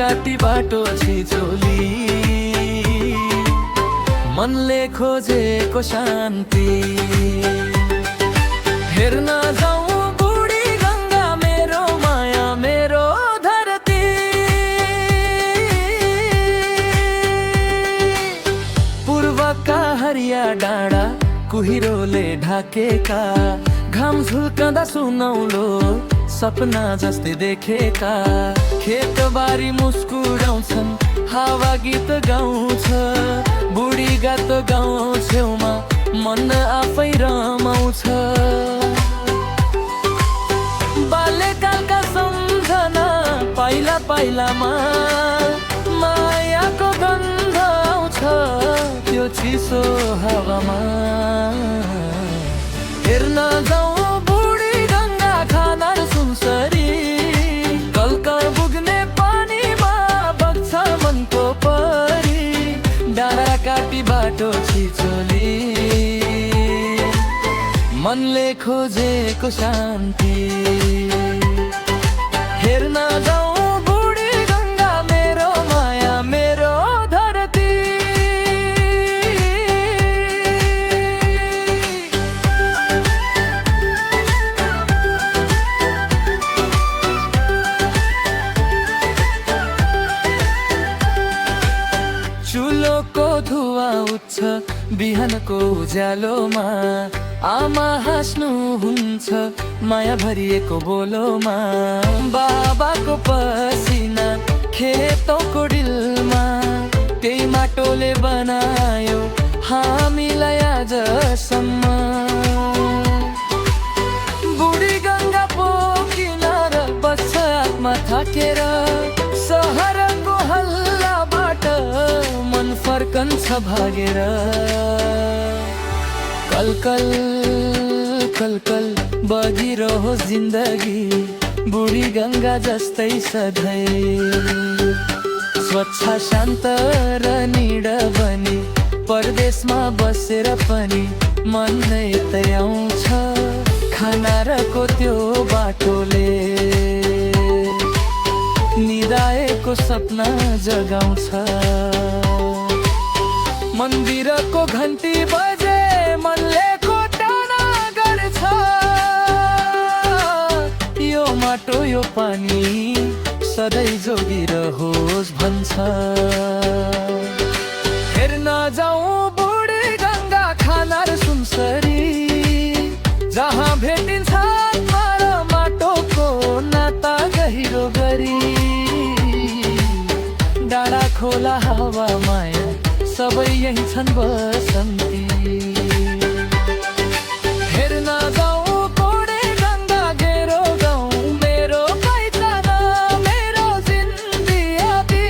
काटी बाटो छिचोली मनले खोजेको शान्ति हेर्न जाउँ बुढी गङ्गा मेरो माया मेरो धरती पूर्वका हरिया डाँडा कुहिरोले ढाकेका घाम झुल्कँदा सुनौलो सपना जस्तै देखेका खेतबारी मुस्कुराउँछन् हावा गीत गाउँछ बुढी गात गाउँ छेउमा मन आफै रमाउँछ बाल्यकालका सम्झना पाइला पाइलामा मायाको गन्ध आउँछ त्यो चिसो हावामा हेर्न जाउँ बुढी गङ्गा खाना सुनसरी कलकर बुग्ने पानीमा बग्छ मनको परी डाँडा काटी बाटो छिचोली मनले खोजेको शान्ति हेर्न जाउँ बुढी गङ्गा मेरो माया मेरो धरती चुलोको धुवा उठ्छ बिहानको उज्यालोमा आमा हाँस्नुहुन्छ माया भरिएको बोलोमा बाबाको पसिना खेतको डिलमा त्यही माटोले बनायो हामीलाई आजसम्म बुढी गङ्गा पोकिनार बस्छ आत्मा थाकेर सहरको हल्लाबाट मन फर्कन्छ भागेर कलकल कलकल बगिरहोस् जिन्दगी बुढी गङ्गा जस्तै सधैँ स्वच्छ शान्त र निड बनी परदेशमा बसेर पनि मन यतै आउँछ खाना रको त्यो बाटोले निदाएको सपना जगाउँछ मन्दिरको घन्टी बजे मनले कोटाना गर्छ यो माटो यो पानी सधैँ जोगिरहोस् भन्छ हेर्न जाउँ बुढी गङ्गा खाना र सुनसरी जहाँ भेटिन्छ आत्मा र माटोको नाता गहिरो गरी डाँडा खोला हावा माया सबै यही छन् बसन्ती हेर्न जाउँ बुढी गङ्गा गेरो गाउँ मेरो पहिचान मेरो जिन्दगी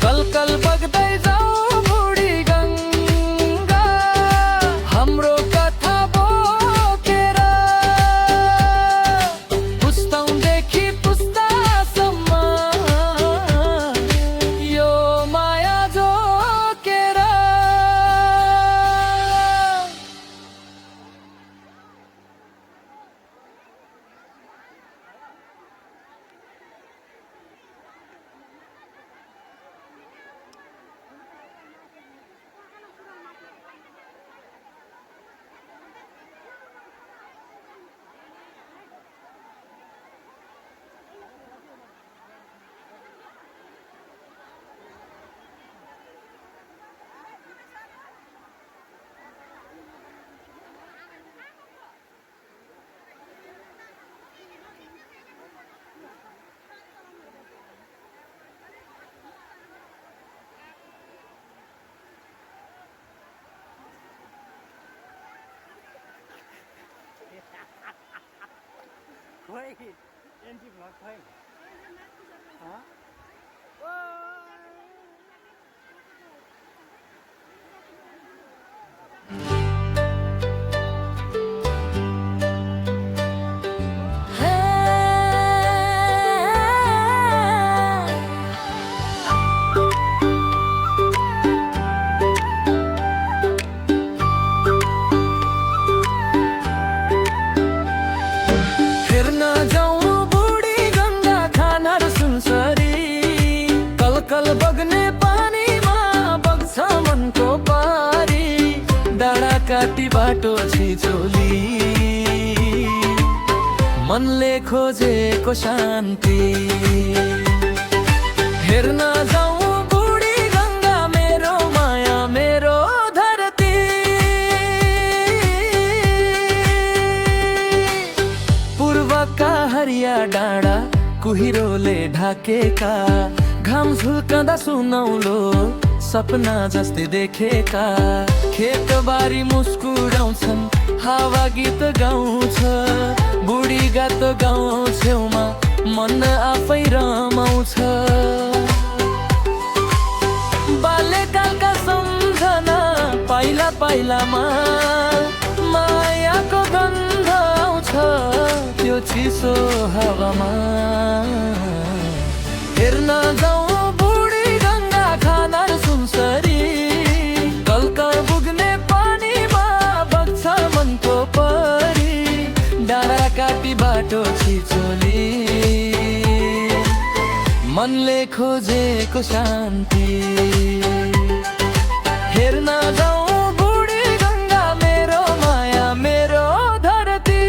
कलकल बग्दै जाउँ बुढी गङ्गा हाम्रो कथा बोकेर पुस्तौँदेखि पुस्तासम्म यो माया जोकेर खोइ एनजी भ्लग खोइ हेर्न जाउँ बुढी गङ्गा बाटो छिचोली मनले खोजेको शान्ति हेर्न जाउँ बुढी गङ्गा मेरो माया मेरो धरती पूर्वका हरिया डाँडा कुहिरोले ढाकेका घाम झुल्कँदा सुनौलो सपना जस्तै देखेका खेतबारी मुस्कुराउँछन् हावा गीत गाउँछ बुढी गात गाउँ छेउमा मन आफै रमाउँछ बाल्यकालका सम्झना पाइला पाइलामा मायाको गन्ध आउँछ त्यो चिसो हावामा हेर्न जाउँ बुढी गङ्गा खानार सुनसरी कलकल बुग्ने पानीमा बग्छ मनको परी डाँडा काटी बाटो छिचोली मनले खोजेको शान्ति हेर्न जाउँ बुढी गङ्गा मेरो माया मेरो धरती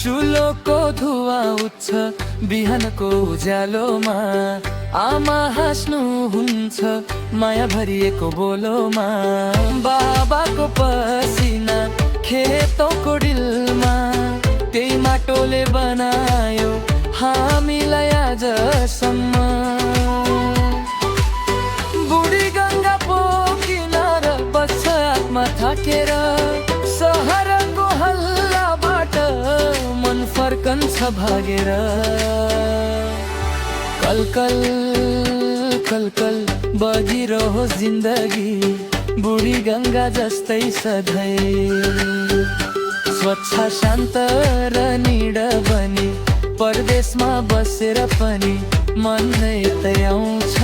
चुलोको धुवा उठ्छ बिहानको उज्यालोमा आमा हाँस्नुहुन्छ माया भरिएको बोलोमा बाबाको पसिना खेतको डिलमा त्यही माटोले बनायो हामीलाई आजसम्म बुढी गङ्गा पोकिनार बस्छ आत्मा थाकेर सहरको हल्लाबाट मन फर्कन्छ भागेर कलकल कलकल बगिरहोस् जिन्दगी बुढी गङ्गा जस्तै सधैँ स्वच्छ शान्त र निड बनी परदेशमा बसेर पनि मन यतै आउँछ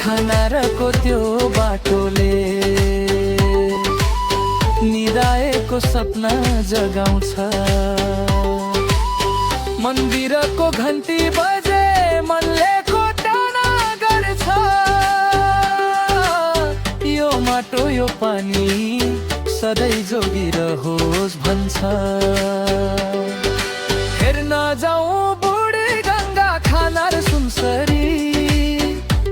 खानारको त्यो बाटोले निदाएको सपना जगाउँछ मन्दिरको घन्टी बजे मनले कोटाना गर्छ यो माटो यो पानी सधैँ जोगिरहोस् भन्छ हेर्न जाउँ बुढी गङ्गा खानार सुनसरी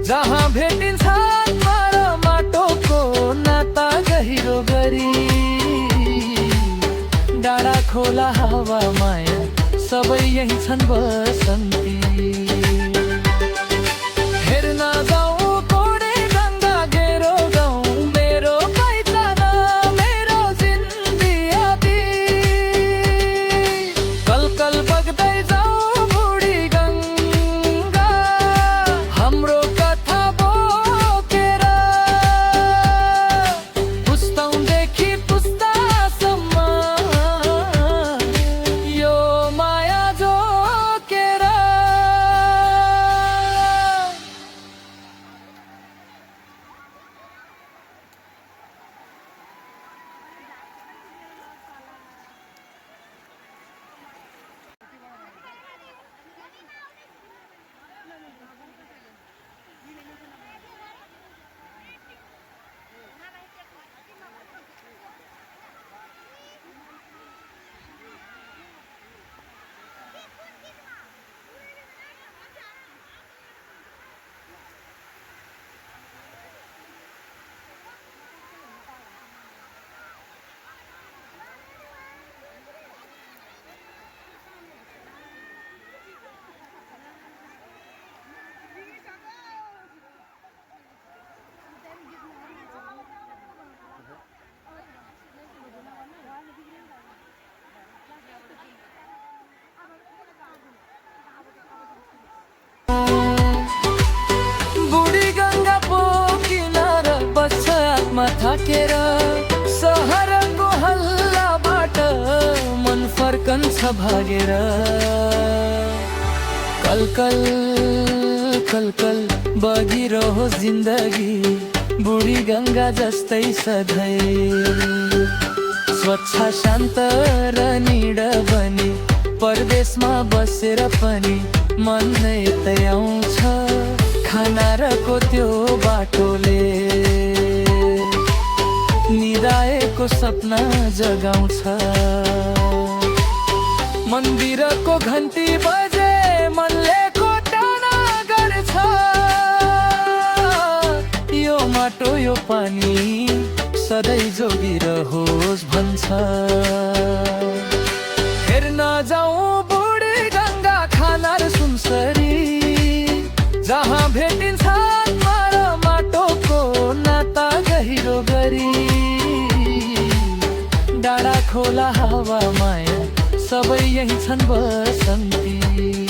जहाँ भेटिन्छ आत्मा र माटोको नाता गहिरो गरी डाँडा खोला हावा माया सबै यही छन् बसन्ती हेर्न जाउँ बुढी गङ्गा गेरो गाउँ मेरो पहिचान मेरो जिन्दगी कलकल बग्दै जाउँ बुढी गङ्गा हाम्रो कथा बोकेर पुस्तौँदेखि पुस्तासम्म यो माया जोकेर थाकेर सहरको हल्लाबाट मन फर्कन्छ भागेर कलकल कलकल बगिरहोस् जिन्दगी बुढी गङ्गा जस्तै सधैँ स्वच्छ शान्त र निड बनी परदेशमा बसेर पनि मन यतै आउँछ खानारको त्यो बाटोले निदाएको सपना जगाउँछ मन्दिरको घन्टी बजे मनले कोटाना गर्छ यो माटो यो पानी सधैँ जोगिरहोस् भन्छ हेर्न जाउँ बुढी गङ्गा खाना र सुनसरी जहाँ भेटिन्छ आत्मा र माटोको नाता गहिरो गरी डाँडा खोला हावा माया सबै यही छन् बसन्ती।